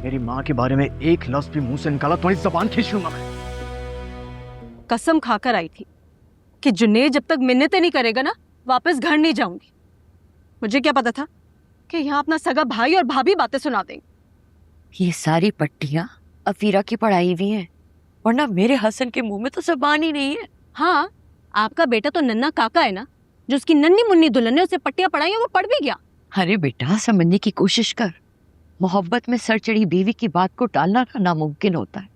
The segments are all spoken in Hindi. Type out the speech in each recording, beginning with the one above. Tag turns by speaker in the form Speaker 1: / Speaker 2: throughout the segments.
Speaker 1: मेरी माँ के बारे में एक लफ्ज भी मुंह से निकाला तो जबान खींच लूंगा मैं।
Speaker 2: कसम खाकर आई थी कि जुनैद जब तक मिन्नतें नहीं करेगा ना वापस घर नहीं जाऊंगी। मुझे क्या पता था कि यहाँ अपना सगा भाई और भाभी बातें सुना देंगे।
Speaker 3: ये सारी पट्टियां अफीरा की पढ़ाई हुई हैं, वरना मेरे हसन के मुंह में तो जबान ही नहीं है।
Speaker 2: हाँ, आपका बेटा तो नन्ना काका है ना, जो उसकी नन्नी मुन्नी दुल्हन ने उसे पट्टियां पढ़ाई वो पढ़ भी गया।
Speaker 3: अरे बेटा, समझने की कोशिश कर। मोहब्बत में सर चढ़ी बीवी की बात को टालना का नामुमकिन होता है।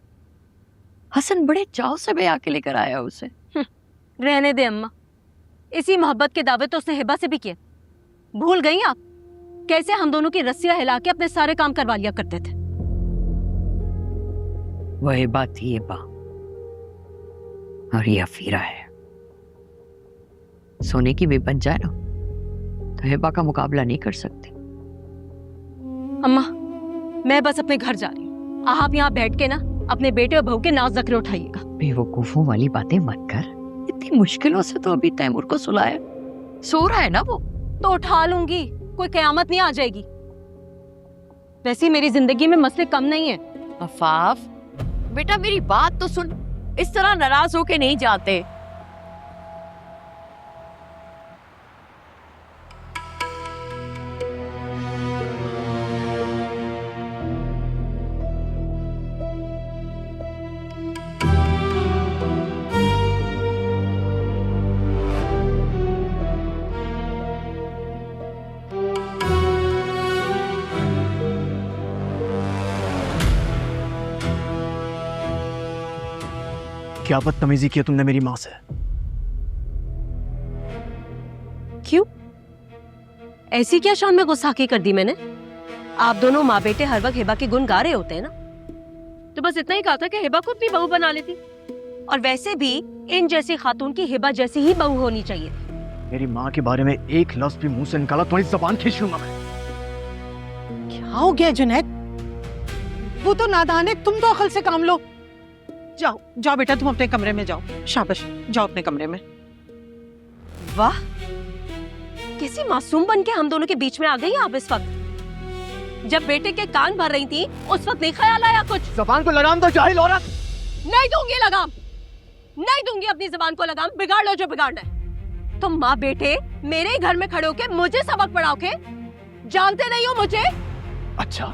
Speaker 3: हसन बड़े चाव से ब्याह के लेकर आया उसे।
Speaker 2: रहने दे अम्मा, इसी मोहब्बत के दावे तो उसने हिबा से भी किए। भूल गई आप कैसे हम दोनों की रस्सियां हिला के अपने सारे काम करवा लिया करते थे।
Speaker 3: वही बात थी हिबा, और ये अफीरा है। सोने की भी बन जाए ना तो हिबा का मुकाबला नहीं कर सकती।
Speaker 2: अम्मा, मैं बस अपने घर जा रही हूँ। आप यहाँ बैठ के ना अपने बेटे और बहू के नाज नखरे उठाइएगा।
Speaker 3: बेवकूफों वाली बातें मत कर। इतनी मुश्किलों से तो अभी तैमूर को सुलाया, सो रहा है ना वो।
Speaker 2: तो उठा लूंगी, कोई कयामत नहीं आ जाएगी। वैसे मेरी जिंदगी में मसले कम नहीं है।
Speaker 3: अफाफ बेटा, मेरी बात तो सुन, इस तरह नाराज होके नहीं जाते।
Speaker 1: क्या बदतमीजी की तुमने मेरी माँ से?
Speaker 2: क्यों? ऐसी क्या शान में गुस्ताखी कर दी मैंने? आप दोनों माँ बेटे हर वक्त हिबा के गुण गा रहे होते हैं ना, तो बस इतना ही कहा था कि हिबा को अपनी बहू बना लेती। और वैसे भी इन जैसी खातून की हिबा जैसी ही बहू होनी चाहिए।
Speaker 1: मेरी माँ के बारे में एक लफ्ज भी मुंह से निकाला तो जबान खींच लूंगा मैं।
Speaker 4: क्या हो गया जुनैद? वो तो नादान है, तुम तो अकल से काम लो। जाओ जाओ बेटा, तुम अपने कमरे में जाओ। शाबाश, जाओ अपने कमरे में।
Speaker 2: वाह, कैसी मासूम बन के हम दोनों के बीच में आ गई आप इस वक्त। जब बेटे के कान भर रही थी उस वक्त नहीं ख्याल आया कुछ?
Speaker 1: जबान को लगाम दो जाहिल औरत।
Speaker 2: नहीं दूंगी लगाम, नहीं दूंगी अपनी जबान को लगाम। बिगाड़ लो जो बिगाड़ना है। तुम माँ बेटे मेरे ही घर में खड़े होके मुझे सबक पढ़ाओगे? जानते नहीं हो मुझे?
Speaker 1: अच्छा,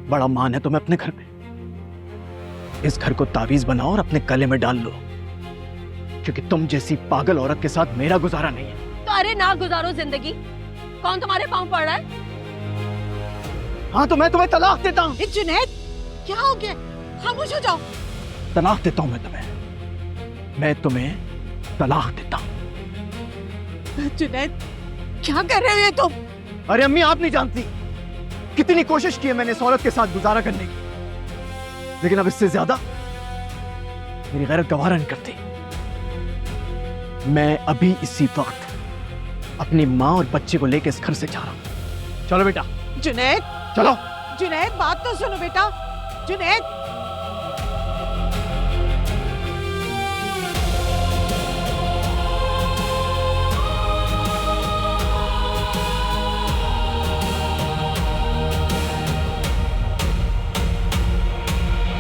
Speaker 1: बड़ा मान है तुम्हें अपने घर में। इस घर को तावीज बनाओ और अपने गले में डाल लो, क्योंकि तुम जैसी पागल औरत के साथ मेरा गुजारा नहीं है।
Speaker 2: तो अरे ना गुजारो जिंदगी, कौन तुम्हारे पांव पड़ रहा है?
Speaker 1: हाँ तो मैं तुम्हें तलाक देता हूँ।
Speaker 4: जुनैद, क्या हो गया? खामोश हो जाओ।
Speaker 1: तलाक देता हूँ मैं तुम्हें तलाक देता हूँ।
Speaker 4: जुनैद, क्या कर रहे हो तुम?
Speaker 1: अरे अम्मी, आप नहीं जानती कितनी कोशिश की है मैंने इस औरत के साथ गुजारा करने की, लेकिन अब इससे ज्यादा मेरी गैरत गवारा नहीं करती। मैं अभी इसी वक्त अपनी माँ और बच्चे को लेकर इस घर से जा रहा हूँ। चलो बेटा।
Speaker 4: जुनैद,
Speaker 1: चलो।
Speaker 4: जुनैद, बात तो सुनो बेटा। जुनैद,